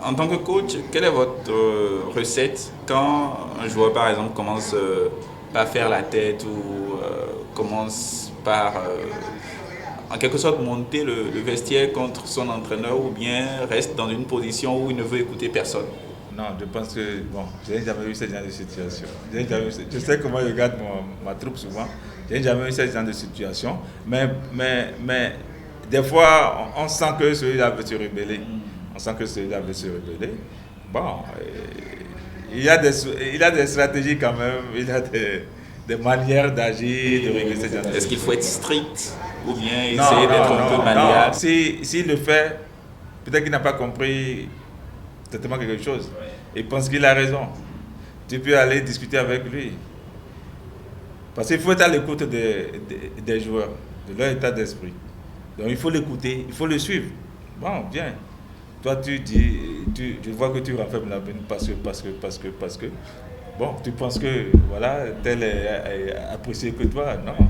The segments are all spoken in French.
En tant que coach, quelle est votre recette quand un joueur, par exemple, commence par faire la tête ou commence par, en quelque sorte, monter le vestiaire contre son entraîneur ou bien reste dans une position où il ne veut écouter personne? Non, je pense que, bon, je n'ai jamais eu ce genre de situation. Je sais comment je garde ma troupe souvent. Je n'ai jamais eu ce genre de situation. Mais des fois, on sent que celui-là veut se rebeller. On sent que celui-là veut se rebeller. Bon, il a des stratégies quand même. Il a des manières d'agir, de régler ce genre de Est-ce qu'il choses. faut être strict ou bien Non, essayer d'être un peu non, non. malléable? S'il le fait, peut-être qu'il n'a pas compris totalement quelque chose. Il pense qu'il a raison. Tu peux aller discuter avec lui. Parce qu'il faut être à l'écoute des joueurs, de leur état d'esprit. Donc il faut l'écouter, il faut le suivre. Bon, viens. Toi, tu dis, tu vois que tu renfermes la peine parce que. Bon, tu penses que, voilà, tel est apprécié que toi. Non.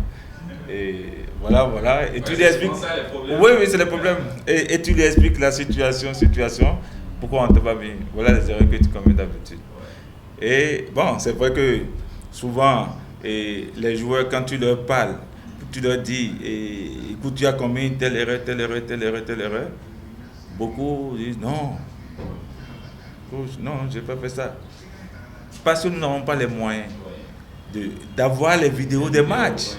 Et voilà. Et tu lui expliques. Oui, c'est le problème. Et tu lui expliques la situation, pourquoi on ne t'a pas mis. Voilà les erreurs que tu commets d'habitude. Et bon, c'est vrai que souvent, les joueurs, quand tu leur parles, tu leur dis, écoute, tu as commis telle erreur, beaucoup disent non, coach, non, je n'ai pas fait ça. Parce que nous n'avons pas les moyens d'avoir les vidéos des matchs.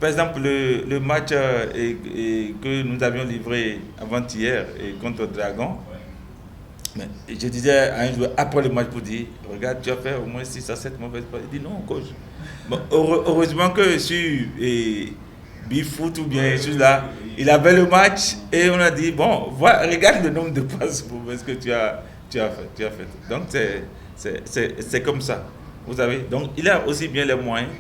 Par exemple, le match que nous avions livré avant-hier contre Dragon, mais je disais à un joueur après le match pour dire, regarde, tu as fait au moins 6 à 7 mauvaises passes. Il dit non, coach. Bon, heureusement que sur Bifoot ou bien sur là, il avait le match et on a dit, bon, regarde le nombre de passes mauvaises que tu as fait. Donc c'est comme ça. Vous savez, donc il a aussi bien les moyens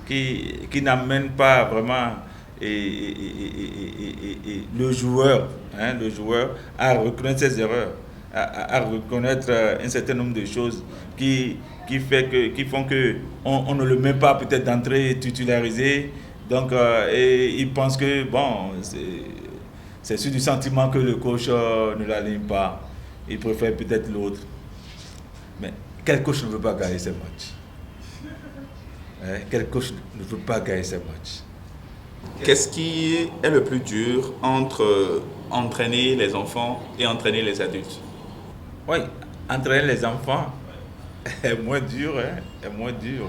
qui n'amènent pas vraiment le joueur à reconnaître ses erreurs, à reconnaître un certain nombre de choses qui font que on ne le met pas peut-être d'entrée titularisé. Donc, et il pense que bon, c'est sur du sentiment que le coach ne l'aligne pas. Il préfère peut-être l'autre. Mais quel coach ne veut pas gagner ces matchs? Quel coach ne veut pas gagner ces matchs? Qu'est-ce qui est le plus dur entre entraîner les enfants et entraîner les adultes? Oui, entraîner les enfants est moins dur, est moins dur.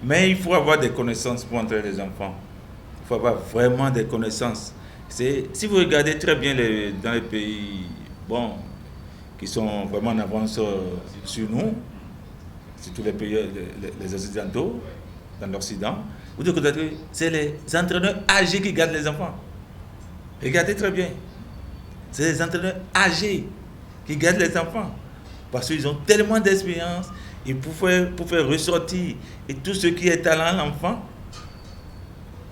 Mais il faut avoir des connaissances pour entraîner les enfants. Il faut avoir vraiment des connaissances. Si vous regardez très bien dans les pays bon, qui sont vraiment en avance sur nous, surtout les pays, les Occidentaux, dans l'Occident, vous devez que c'est les entraîneurs âgés qui gardent les enfants. Regardez très bien. C'est les entraîneurs âgés qui gardent les enfants. Parce qu'ils ont tellement d'expérience et pour faire ressortir et tout ce qui est talent à l'enfant,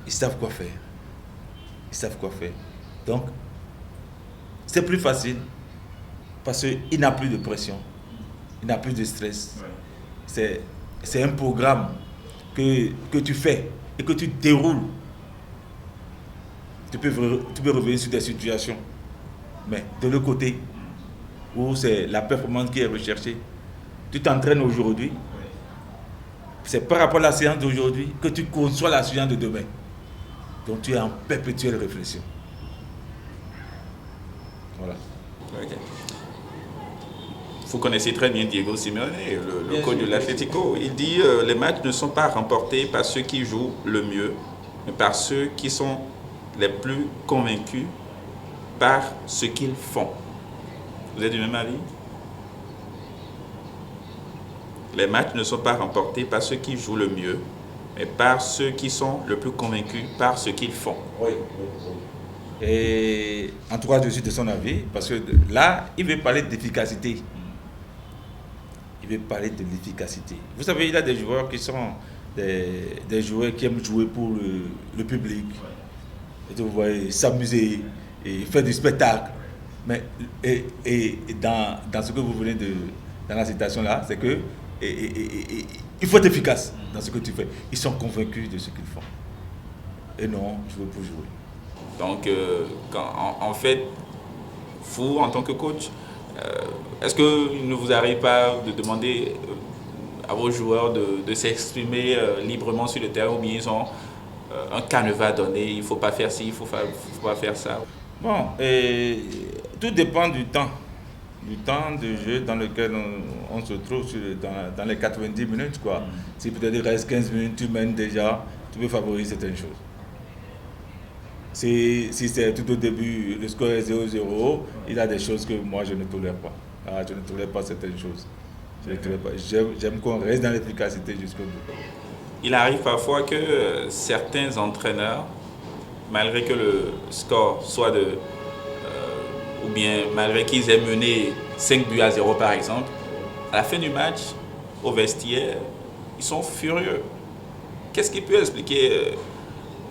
ils savent quoi faire. Ils savent quoi faire. Donc, c'est plus facile parce qu'il n'a plus de pression, il n'a plus de stress. C'est un programme que tu fais et que tu déroules. Tu peux revenir sur des situations. Mais de l'autre côté, où c'est la performance qui est recherchée, tu t'entraînes aujourd'hui, c'est par rapport à la séance d'aujourd'hui que tu conçois la séance de demain. Donc tu es en perpétuelle réflexion. Voilà. Okay. Vous connaissez très bien Diego Simeone, le coach de l'Atlético. Il dit les matchs ne sont pas remportés par ceux qui jouent le mieux, mais par ceux qui sont les plus convaincus par ce qu'ils font. Vous êtes du même avis? Les matchs ne sont pas remportés par ceux qui jouent le mieux, mais par ceux qui sont le plus convaincus par ce qu'ils font. Oui. Et en tout cas, je suis de son avis, parce que là, il veut parler d'efficacité. Il veut parler de l'efficacité. Vous savez, il y a des joueurs qui sont des joueurs qui aiment jouer pour le public. Et vous voyez, s'amuser et faire du spectacle. Mais et dans ce que vous venez dans la citation là, c'est que il faut être efficace dans ce que tu fais. Ils sont convaincus de ce qu'ils font. Et non, jouer pour jouer. Donc, en fait, vous, en tant que coach, Est-ce qu'il ne vous arrive pas de demander à vos joueurs de s'exprimer librement sur le terrain, ou bien ils ont un canevas donné, il ne faut pas faire ci, il ne faut pas faire ça? Bon, tout dépend du temps de jeu dans lequel on se trouve dans les 90 minutes, quoi. Si peut-être il reste 15 minutes, tu mènes déjà, tu peux favoriser certaines choses. Si c'est tout au début, le score est 0-0, il y a des choses que moi je ne tolère pas. Je ne tolère pas certaines choses. J'aime qu'on reste dans l'efficacité jusqu'au bout. Il arrive parfois que certains entraîneurs, malgré que le score soit ou bien malgré qu'ils aient mené 5-0 par exemple, à la fin du match, au vestiaire, ils sont furieux. Qu'est-ce qui peut expliquer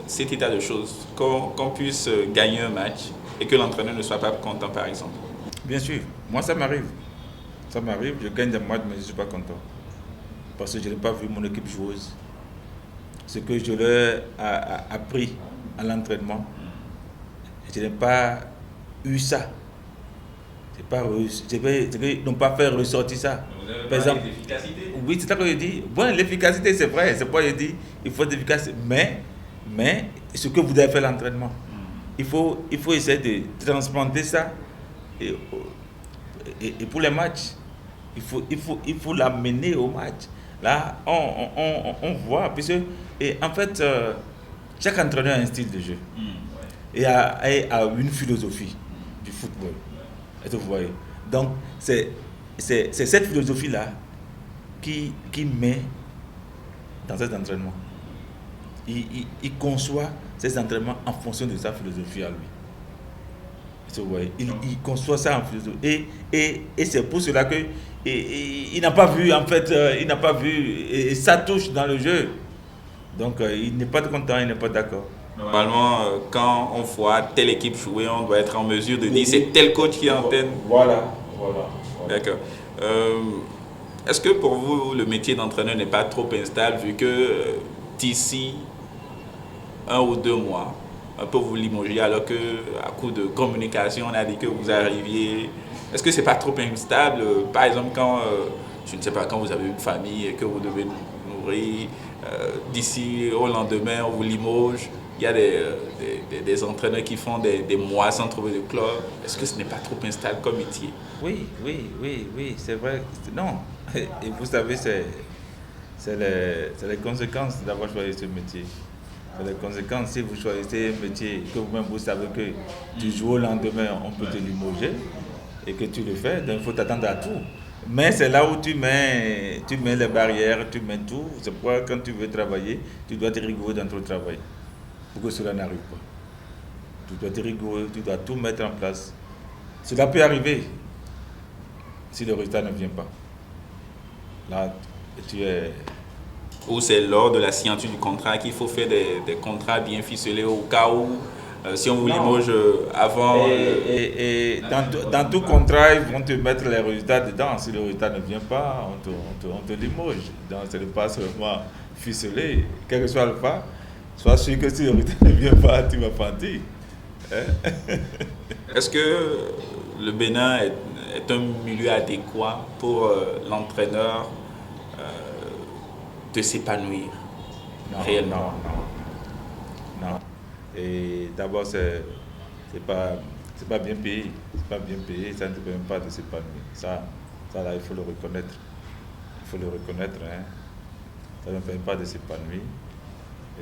cet état de choses, qu'on puisse gagner un match et que l'entraîneur ne soit pas content par exemple? Bien sûr, moi ça m'arrive. Ça m'arrive, je gagne des matchs mais je ne suis pas content. Parce que je n'ai pas vu mon équipe joueuse. Ce que je leur ai appris à l'entraînement, je n'ai pas eu ça. Ils n'ont pas fait ressortir ça. Par exemple, l'efficacité. Oui, c'est ça que je dis. Bon, l'efficacité, c'est vrai. C'est pourquoi je dis il faut être efficace. Mais ce que vous avez fait l'entraînement, il faut essayer de transplanter ça. Et pour les matchs, il faut l'amener au match. Là, on voit. Puisque, et en fait, chaque entraîneur a un style de jeu. Et a une philosophie du football. Est-ce que vous voyez? Donc, c'est cette philosophie-là qui met dans cet entraînement. Il conçoit ces entraînements en fonction de sa philosophie à lui. Est-ce que vous voyez? Il conçoit ça en philosophie. Et c'est pour cela que il n'a pas vu, en fait, il n'a pas vu, et ça touche dans le jeu. Donc, il n'est pas content, il n'est pas d'accord. Normalement, quand on voit telle équipe jouer, on doit être en mesure de dire c'est tel coach qui antenne. Voilà. D'accord. Est-ce que pour vous, le métier d'entraîneur n'est pas trop instable vu que d'ici 1 ou 2 mois, un peu vous limoger alors qu'à coup de communication, on a dit que vous arriviez. Est-ce que c'est pas trop instable? Par exemple, quand, je ne sais pas, quand vous avez une famille et que vous devez nourrir, d'ici au lendemain, on vous limoge. Il y a des entraîneurs qui font des mois sans trouver de club. Est-ce que ce n'est pas trop instable comme métier? Oui, c'est vrai. Non, et vous savez, c'est les conséquences d'avoir choisi ce métier. C'est les conséquences, si vous choisissez un métier que vous-même vous savez que du jour au lendemain, on peut te limoger et que tu le fais, donc il faut t'attendre à tout. Mais c'est là où tu mets les barrières, tu mets tout. C'est pourquoi quand tu veux travailler, tu dois être rigoureux dans ton travail pour que cela n'arrive pas. Tu dois être rigoureux, tu dois tout mettre en place. Cela peut arriver si le résultat ne vient pas. Là, tu es... Ou c'est lors de la signature du contrat qu'il faut faire des contrats bien ficelés au cas où, si on vous limoge avant... Et dans tout contrat, ils vont te mettre les résultats dedans. Si le résultat ne vient pas, on te limoge. Donc, ce n'est pas seulement ficelé. Quel que soit le cas, sois sûr que si le résultat ne vient pas, tu vas pentir. Est-ce que le Bénin est un milieu adéquat pour l'entraîneur de s'épanouir réellement? Non. Et d'abord, c'est pas bien payé. C'est pas bien payé, ça ne te permet pas de s'épanouir. Ça là, il faut le reconnaître. Hein. Ça ne permet pas de s'épanouir.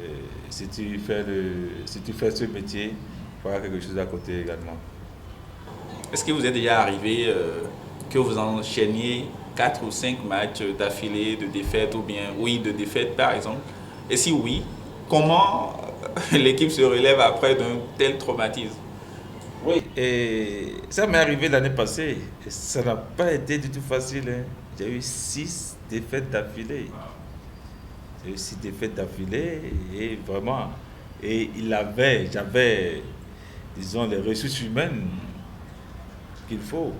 Et si tu fais ce métier, il faut avoir quelque chose à côté également. Est-ce que vous êtes déjà arrivé que vous enchaîniez 4 ou 5 matchs d'affilée de défaites, ou bien de défaites par exemple? Et si oui, comment l'équipe se relève après d'un tel traumatisme? Oui, et ça m'est arrivé l'année passée. Et ça n'a pas été du tout facile. Hein. J'ai eu 6 défaites d'affilée. Et vraiment, et j'avais, disons, les ressources humaines qu'il faut.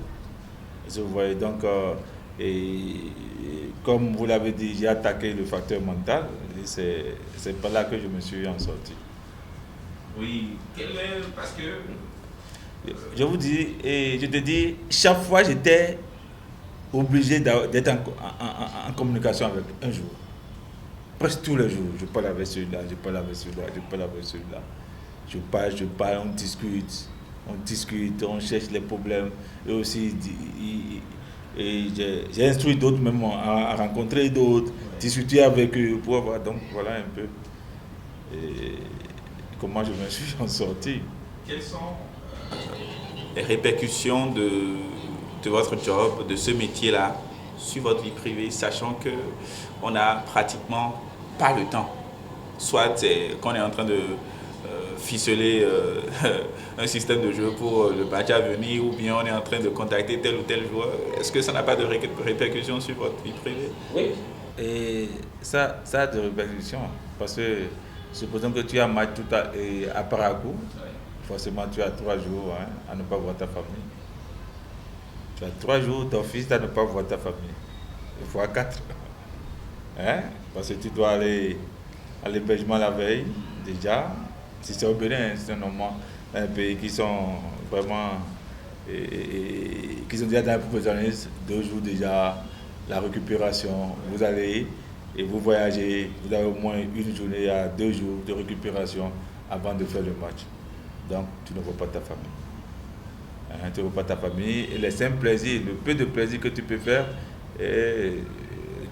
Vous voyez, donc, comme vous l'avez dit, j'ai attaqué le facteur mental, et c'est par là que je me suis en sorti. Oui, parce que Je vous dis, et je te dis, chaque fois j'étais obligé d'être en communication avec un jour. Presque tous les jours, je parle avec celui-là, je parle avec celui-là, je parle avec celui-là. Je parle, on discute, on cherche les problèmes. Et aussi, j'ai instruit d'autres même à rencontrer d'autres, discuter avec eux pour avoir. Donc voilà un peu comment je me suis en sorti. Quelles sont les répercussions de votre job, de ce métier-là, sur votre vie privée, sachant qu'on n'a pratiquement pas le temps? Soit qu'on est en train de ficeler un système de jeu pour le match à venir, ou bien on est en train de contacter tel ou tel joueur. Est-ce que ça n'a pas de répercussions sur votre vie privée? Oui. Et ça a de répercussions, parce que supposons que tu as un match à Parakou, forcément tu as 3 jours à ne pas voir ta famille. Tu as 3 jours d'office à ne pas voir ta famille. Il faut 4. Parce que tu dois aller à l'hébergement la veille, déjà. Si c'est au Bénin, c'est normalement un pays qui sont vraiment. Qui sont déjà dans le professionnalisme, 2 jours déjà, la récupération. Vous allez et vous voyagez, vous avez au moins une journée à 2 jours de récupération avant de faire le match. Donc, tu ne vois pas ta famille. Tu ne vois pas ta famille. Et les simples plaisirs, le peu de plaisir que tu peux faire, et,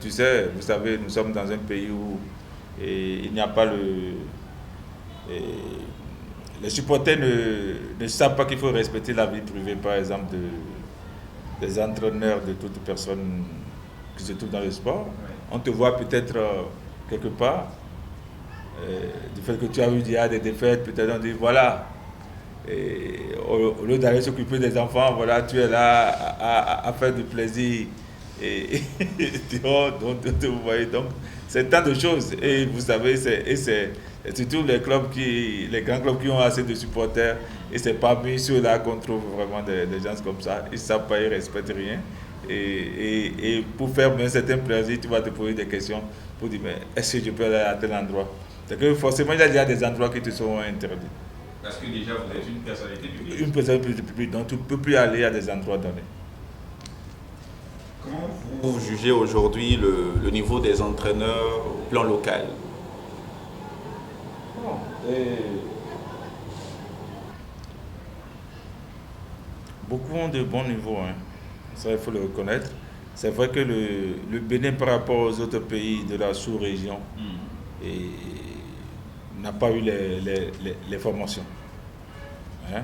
tu sais, vous savez, nous sommes dans un pays où il n'y a pas les supporters ne savent pas qu'il faut respecter la vie privée, par exemple, des entraîneurs, de toute personne qui se trouve dans le sport. On te voit peut-être quelque part, du fait que tu as eu des défaites, peut-être on dit voilà. Et au lieu d'aller s'occuper des enfants, voilà, tu es là à faire du plaisir. Et vous voyez, donc c'est tant de choses. Et vous savez, c'est surtout les grands clubs qui ont assez de supporters. Et c'est parmi ceux-là qu'on trouve vraiment des gens comme ça. Ils ne savent pas, ils ne respectent rien. Et pour faire un certain plaisir, tu vas te poser des questions pour dire, mais est-ce que je peux aller à tel endroit? C'est que forcément, il y a déjà des endroits qui te sont interdits. Parce que déjà, vous êtes une personnalité publique. Une personnalité publique, donc tu ne peux plus aller à des endroits donnés. Comment vous jugez aujourd'hui le niveau des entraîneurs au plan local? Beaucoup ont de bons niveaux, ça il faut le reconnaître. C'est vrai que le Bénin par rapport aux autres pays de la sous-région n'a pas eu les formations. Le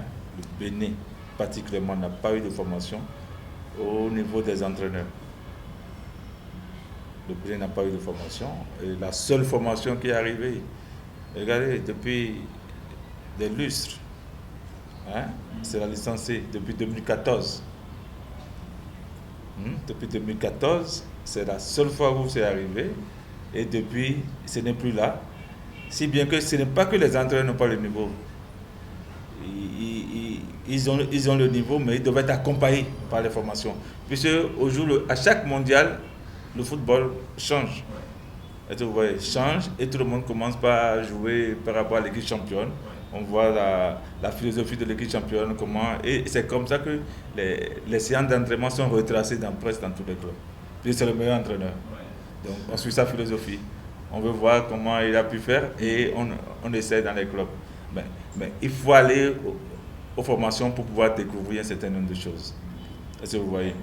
Bénin particulièrement n'a pas eu de formation au niveau des entraîneurs. Le Bénin n'a pas eu de formation. Et la seule formation qui est arrivée, regardez, depuis des lustres, c'est la licenciée depuis 2014. Depuis 2014, c'est la seule fois où c'est arrivé. Et depuis, ce n'est plus là. Si bien que ce n'est pas que les entraîneurs n'ont pas le niveau. Ils ont le niveau, mais ils doivent être accompagnés par les formations. Puisque à chaque mondial, le football change. Et vous voyez, change et tout le monde commence par jouer par rapport à l'équipe championne. On voit la philosophie de l'équipe championne, et c'est comme ça que les séances d'entraînement sont retracées presque dans tous les clubs. Puis c'est le meilleur entraîneur. Donc on suit sa philosophie. On veut voir comment il a pu faire et on essaie dans les clubs. Mais il faut aller aux formations pour pouvoir découvrir un certain nombre de choses. Est-ce que vous voyez?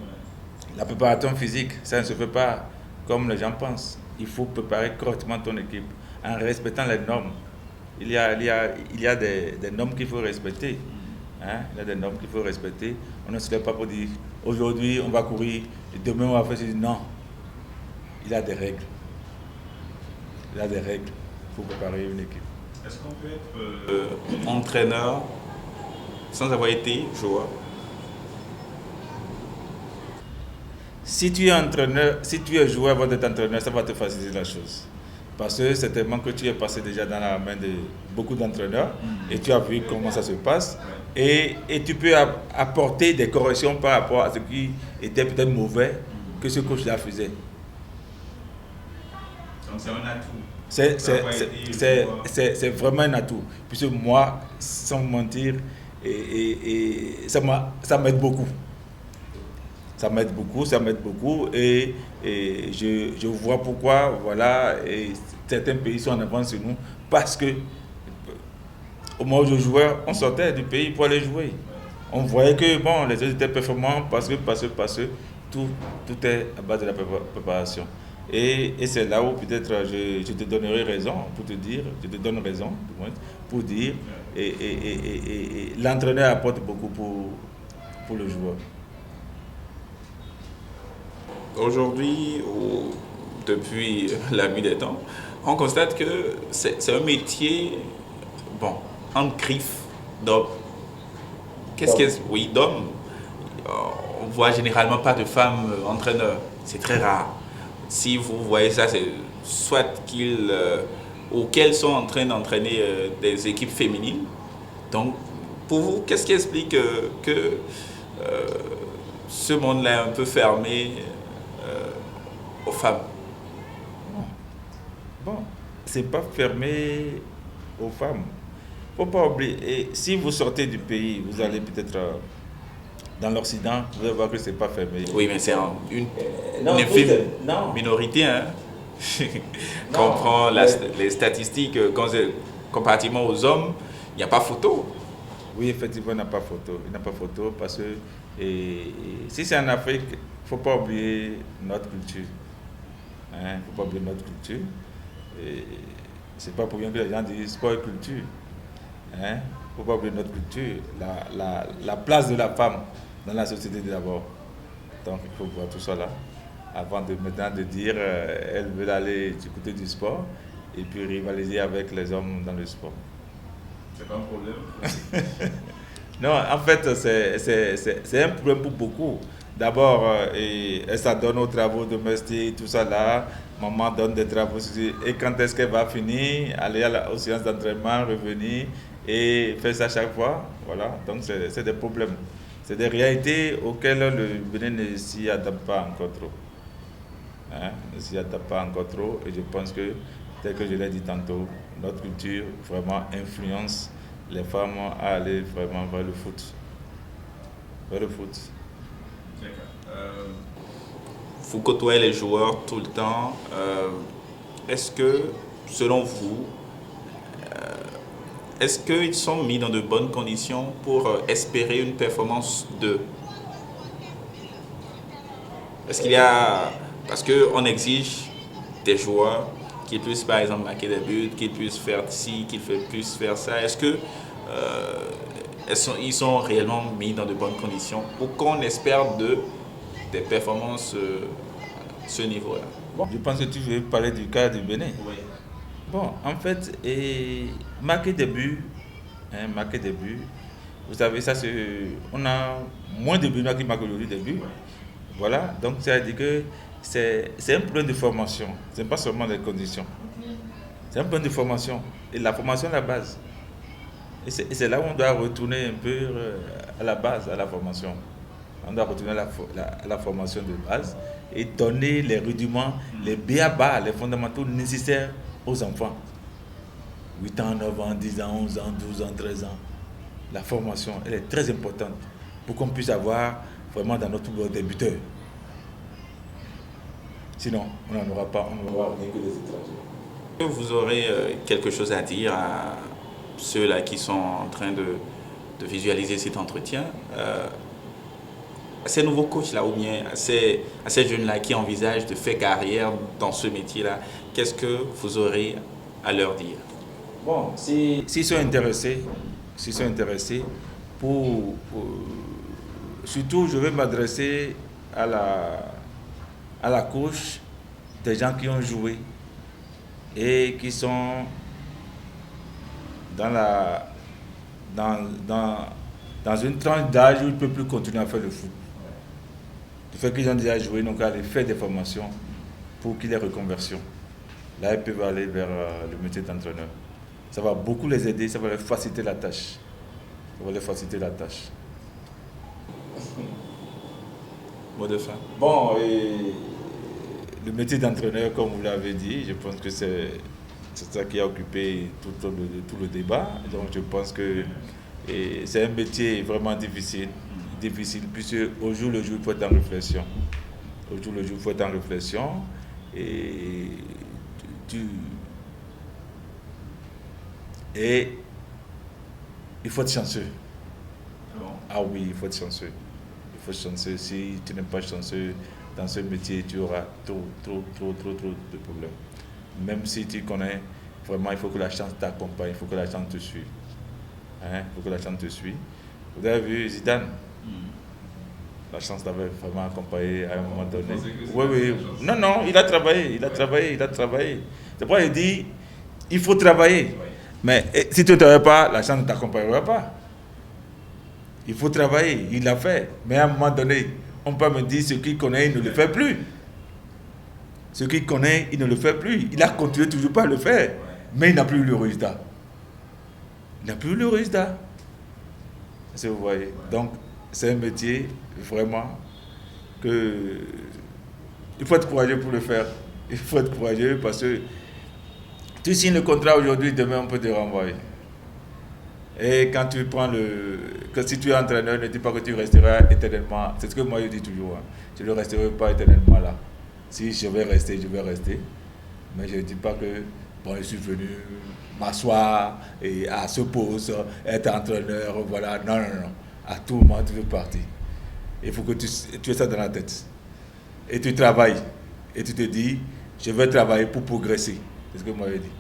La préparation physique, ça ne se fait pas comme les gens pensent. Il faut préparer correctement ton équipe en respectant les normes. Il y a des normes qu'il faut respecter. Il y a des normes qu'il faut respecter. On ne se lève pas pour dire aujourd'hui on va courir, et demain on va faire ceci. Non. Il y a des règles. Il y a des règles pour préparer une équipe. Est-ce qu'on peut être entraîneur sans avoir été joueur? Si tu es entraîneur, si tu es joueur avant d'être entraîneur, ça va te faciliter la chose. Parce que c'est tellement que tu es passé déjà dans la main de beaucoup d'entraîneurs et tu as vu comment ça se passe. Et tu peux apporter des corrections par rapport à ce qui était peut-être mauvais que ce coach-là faisait. Donc c'est un atout. C'est vraiment un atout. Puisque moi, sans mentir, et ça m'aide beaucoup. Ça m'aide beaucoup et je vois pourquoi, voilà, et certains pays sont en avance sur nous parce que au moment où je jouais, on sortait du pays pour aller jouer. On voyait que bon, les autres étaient performants parce que tout est à base de la préparation. Et c'est là où peut-être je te donnerai raison pour te dire, je te donne raison du moins, pour dire, et l'entraîneur apporte beaucoup pour le joueur. Aujourd'hui, depuis la nuit des temps, on constate que c'est un métier, bon, en griffe d'homme. Oui, d'homme. On voit généralement pas de femmes entraîneurs. C'est très rare. Si vous voyez ça, c'est soit qu'elles sont en train d'entraîner des équipes féminines. Donc, pour vous, qu'est-ce qui explique que ce monde-là est un peu fermé aux femmes? Bon, c'est pas fermé aux femmes. Faut pas oublier. Et si vous sortez du pays, vous allez peut-être dans l'Occident, vous allez voir que c'est pas fermé. Oui, mais c'est une infime minorité. Hein? Quand on prend les statistiques, comparativement aux hommes, il n'y a pas photo. Oui, effectivement, il n'y a pas photo. Il n'y a pas photo parce que si c'est en Afrique, il ne faut pas oublier notre culture. Il ne faut pas oublier notre culture. C'est pas pour rien que les gens disent sport et culture. Il ne faut pas oublier notre culture. La place de la femme dans la société d'abord. Donc il faut voir tout ça là. Avant maintenant de dire elle veut aller du côté du sport et puis rivaliser avec les hommes dans le sport. C'est pas un problème. Non, en fait, c'est un problème pour beaucoup. D'abord, elle s'adonne aux travaux domestiques, tout ça là. Maman donne des travaux. Et quand est-ce qu'elle va finir? Aller aux séances d'entraînement, revenir et faire ça chaque fois. Voilà, donc c'est des problèmes. C'est des réalités auxquelles le Bénin ne s'y adapte pas encore trop. Ne s'y adapte pas encore trop. Et je pense que, tel que je l'ai dit tantôt, notre culture vraiment influence les femmes à aller vraiment vers le foot. Vers le foot. Vous côtoyez les joueurs tout le temps. Est-ce que, selon vous, est-ce qu'ils sont mis dans de bonnes conditions pour espérer une performance d'eux? Est-ce qu'il y a... Parce qu'on exige des joueurs qu'ils puissent par exemple marquer des buts, qu'ils puissent faire ci, qu'ils puissent faire ça. Est-ce que ils sont réellement mis dans de bonnes conditions pour qu'on espère des performances à ce niveau-là? Bon, je pense que tu veux parler du cas du Bénin. Oui. Bon, en fait, marquer des buts, vous savez, ça on a moins de buts qui marquent aujourd'hui des buts. Voilà, donc ça veut dire que c'est un problème de formation, ce n'est pas seulement les conditions. C'est un problème de formation, et la formation est la base. Et c'est là où on doit retourner un peu à la base, à la formation. On doit retourner à la formation de base et donner les rudiments, les b.a.-ba, les fondamentaux nécessaires aux enfants. 8 ans, 9 ans, 10 ans, 11 ans, 12 ans, 13 ans. La formation, elle est très importante pour qu'on puisse avoir vraiment dans notre boîte des buteurs. Sinon, on n'en aura pas, on n'aura rien que des étrangers. Vous aurez quelque chose à dire à ceux-là qui sont en train de visualiser cet entretien, à ces nouveaux coachs-là, ou bien à ces jeunes-là qui envisagent de faire carrière dans ce métier-là, qu'est-ce que vous aurez à leur dire? Bon, s'ils sont intéressés, surtout je vais m'adresser à la couche des gens qui ont joué et qui sont dans une tranche d'âge où ils ne peuvent plus continuer à faire le foot. Du fait qu'ils ont déjà joué, donc aller faire des formations pour qu'il y ait reconversion. Là, ils peuvent aller vers le métier d'entraîneur. Ça va beaucoup les aider, ça va leur faciliter la tâche. Mot de fin. Bon, et le métier d'entraîneur, comme vous l'avez dit, je pense que c'est ça qui a occupé tout le débat. Donc je pense que Et c'est un métier vraiment difficile, puisque au jour le jour, il faut être en réflexion. Au jour le jour, il faut être en réflexion. Et il faut être chanceux. Ah oui, il faut être chanceux. Il faut être chanceux. Si tu n'es pas chanceux dans ce métier, tu auras trop de problèmes. Même si tu connais, vraiment, il faut que la chance t'accompagne, il faut que la chance te suive. Il faut que la chance te suive. Vous avez vu Zidane? La chance l'avait vraiment accompagné à un moment donné. Oui. Non, il a travaillé. C'est pourquoi il dit, il faut travailler. Mais si tu ne travailles pas, la chance ne t'accompagnera pas. Il faut travailler, il l'a fait. Mais à un moment donné, on peut me dire ce qu'il connaît, il ne le fait plus. Ce qu'il connaît, il ne le fait plus. Il a continué toujours pas à le faire. Mais il n'a plus eu le résultat. Est-ce que vous voyez? Donc, c'est un métier, vraiment, que il faut être courageux pour le faire. Il faut être courageux parce que tu signes le contrat aujourd'hui, demain on peut te renvoyer. Et quand tu prends que si tu es entraîneur, ne dis pas que tu resteras éternellement. C'est ce que moi je dis toujours. Je ne resterai pas éternellement là. Si je vais rester. Mais je ne dis pas que je suis venu m'asseoir et à ce poste, être entraîneur, voilà. Non. À tout moment, tu veux partir. Il faut que tu aies ça dans la tête. Et tu travailles. Et tu te dis, je vais travailler pour progresser. C'est ce que moi je dis.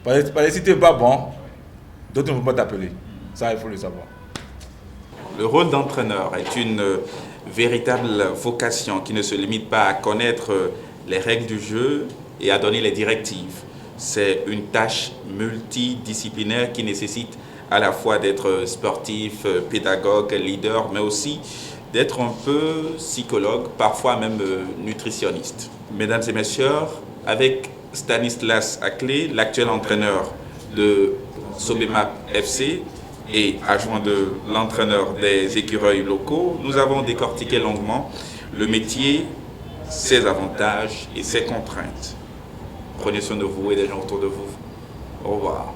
Parce que si tu n'es pas bon, d'autres ne vont pas t'appeler. Ça, il faut le savoir. Le rôle d'entraîneur est une véritable vocation qui ne se limite pas à connaître les règles du jeu et à donner les directives. C'est une tâche multidisciplinaire qui nécessite à la fois d'être sportif, pédagogue, leader, mais aussi d'être un peu psychologue, parfois même nutritionniste. Mesdames et messieurs, avec Stanislas Aclé, l'actuel entraîneur de Sobemap FC et adjoint de l'entraîneur des écureuils locaux, nous avons décortiqué longuement le métier, ses avantages et ses contraintes. Prenez soin de vous et des gens autour de vous. Au revoir.